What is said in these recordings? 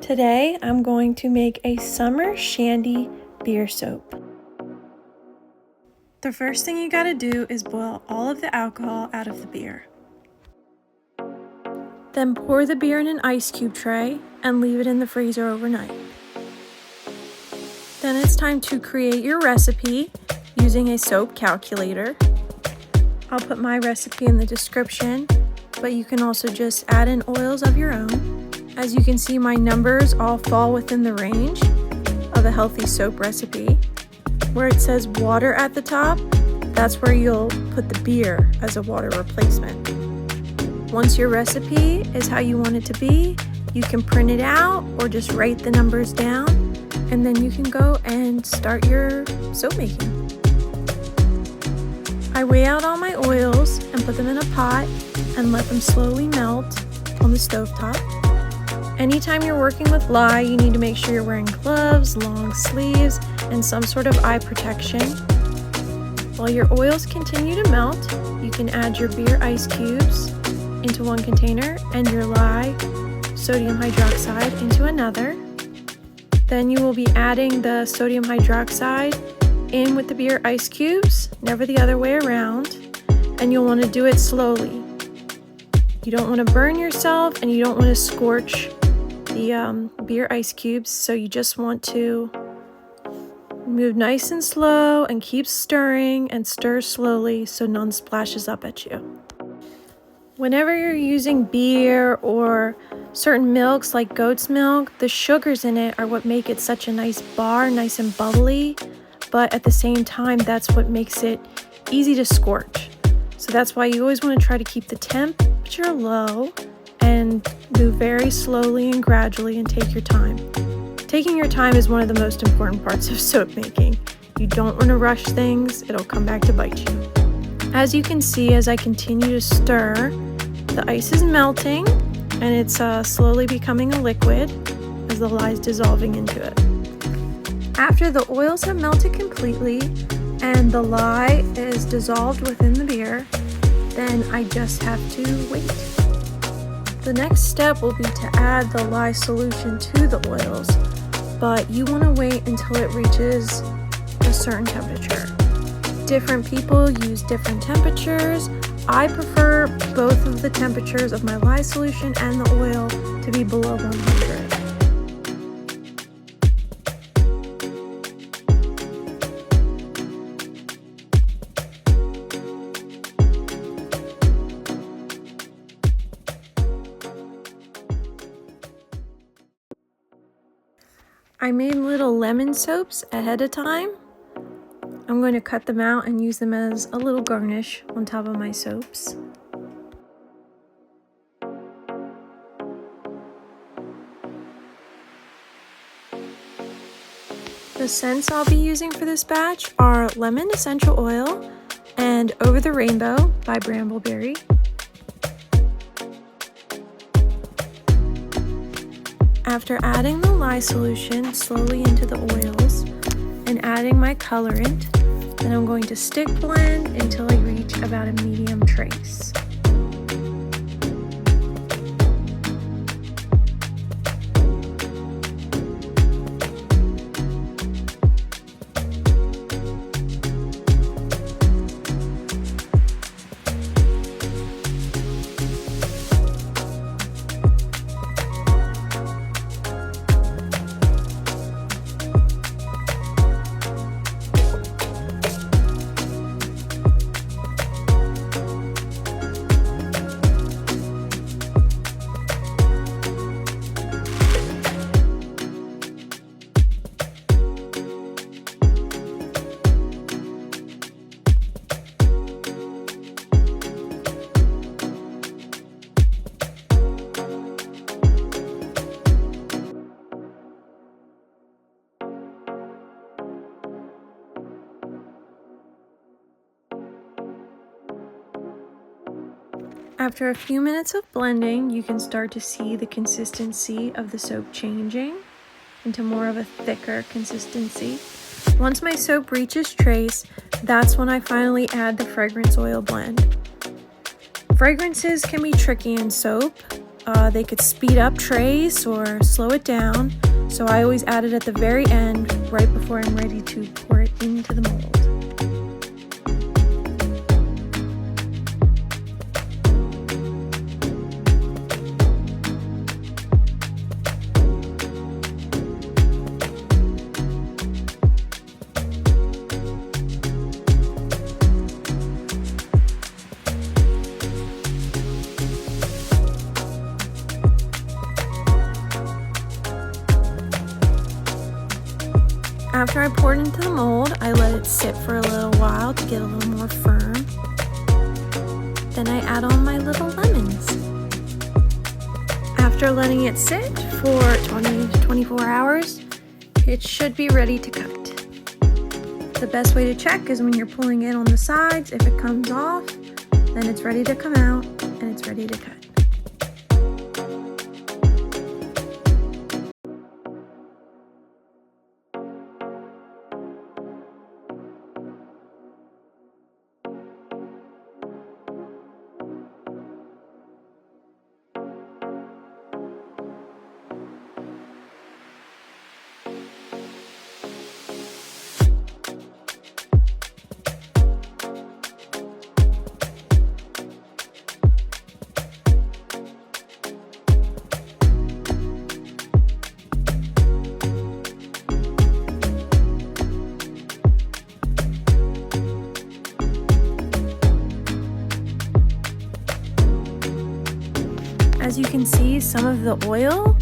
Today I'm going to make a summer shandy beer soap. The first thing you gotta do is boil all of the alcohol out of the beer. Then pour the beer in an ice cube tray and leave it in the freezer overnight. Then it's time to create your recipe using a soap calculator. I'll put my recipe in the description, but you can also just add in oils of your own. As you can see, my numbers all fall within the range of a healthy soap recipe. Where it says water at the top, that's where you'll put the beer as a water replacement. Once your recipe is how you want it to be, you can print it out or just write the numbers down, and then you can go and start your soap making. I weigh out all my oils and put them in a pot and let them slowly melt on the stovetop. Anytime you're working with lye, you need to make sure you're wearing gloves, long sleeves, and some sort of eye protection. While your oils continue to melt, you can add your beer ice cubes into one container and your lye sodium hydroxide into another. Then you will be adding the sodium hydroxide in with the beer ice cubes, never the other way around, and you'll want to do it slowly. You don't want to burn yourself and you don't want to scorch the beer ice cubes, so you just want to move nice and slow and keep stirring and stir slowly so none splashes up at you. Whenever you're using beer or certain milks like goat's milk, the sugars in it are what make it such a nice bar, nice and bubbly, but at the same time that's what makes it easy to scorch. So that's why you always want to try to keep the temperature low and move very slowly and gradually and take your time. Taking your time is one of the most important parts of soap making. You don't want to rush things, it'll come back to bite you. As you can see, as I continue to stir, the ice is melting and it's slowly becoming a liquid as the lye is dissolving into it. After the oils have melted completely and the lye is dissolved within the beer, then I just have to wait. The next step will be to add the lye solution to the oils, but you want to wait until it reaches a certain temperature. Different people use different temperatures. I prefer both of the temperatures of my lye solution and the oil to be below 100. I made little lemon soaps ahead of time. I'm going to cut them out and use them as a little garnish on top of my soaps. The scents I'll be using for this batch are lemon essential oil and Over the Rainbow by Brambleberry. After adding the lye solution slowly into the oils and adding my colorant, then I'm going to stick blend until I reach about a medium trace. After a few minutes of blending, you can start to see the consistency of the soap changing into more of a thicker consistency. Once my soap reaches trace, that's when I finally add the fragrance oil blend. Fragrances can be tricky in soap. They could speed up trace or slow it down, so I always add it at the very end, right before I'm ready to pour it into the mold. After I poured into the mold, I let it sit for a little while to get a little more firm. Then I add on my little lemons. After letting it sit for 20 to 24 hours, it should be ready to cut. The best way to check is when you're pulling it on the sides. If it comes off, then it's ready to come out and it's ready to cut. As you can see, some of the oil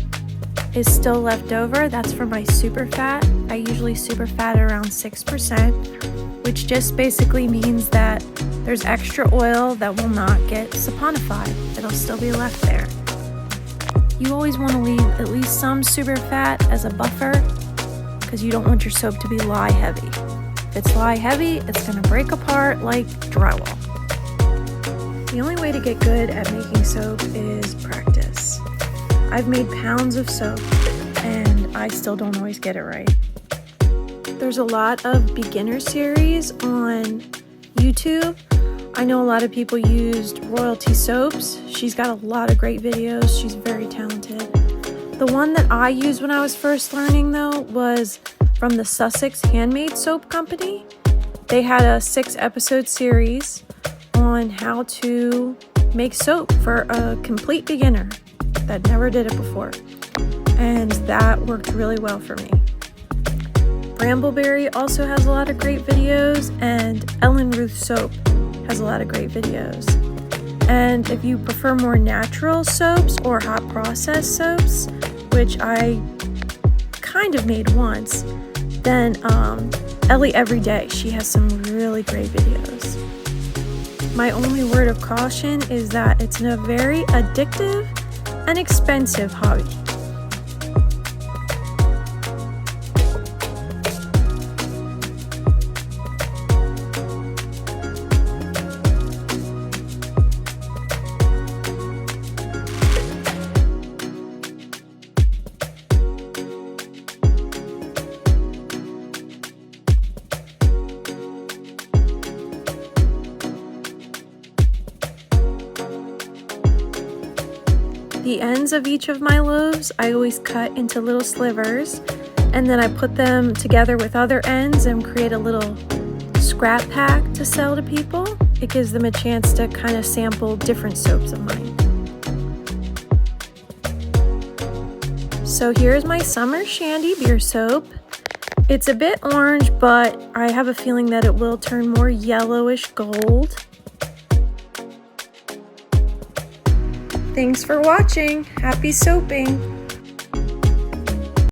is still left over. That's for my super fat. I usually super fat at around 6%, which just basically means that there's extra oil that will not get saponified. It'll still be left there. You always want to leave at least some super fat as a buffer because you don't want your soap to be lye heavy. If it's lye heavy, it's going to break apart like drywall. The only way to get good at making soap is practice. I've made pounds of soap and I still don't always get it right. There's a lot of beginner series on YouTube. I know a lot of people used Royalty Soaps. She's got a lot of great videos. She's very talented. The one that I used when I was first learning though was from the Sussex Handmade Soap Company. They had a 6-episode series on how to make soap for a complete beginner that never did it before, and that worked really well for me. Brambleberry also has a lot of great videos, and Ellen Ruth Soap has a lot of great videos. And if you prefer more natural soaps or hot process soaps, which I kind of made once, then Ellie Everyday, she has some really great videos. My only word of caution is that it's a very addictive and expensive hobby. The ends of each of my loaves I always cut into little slivers, and then I put them together with other ends and create a little scrap pack to sell to people. It gives them a chance to kind of sample different soaps of mine. So here's my summer shandy beer soap. It's a bit orange, but I have a feeling that it will turn more yellowish gold. Thanks for watching. Happy soaping.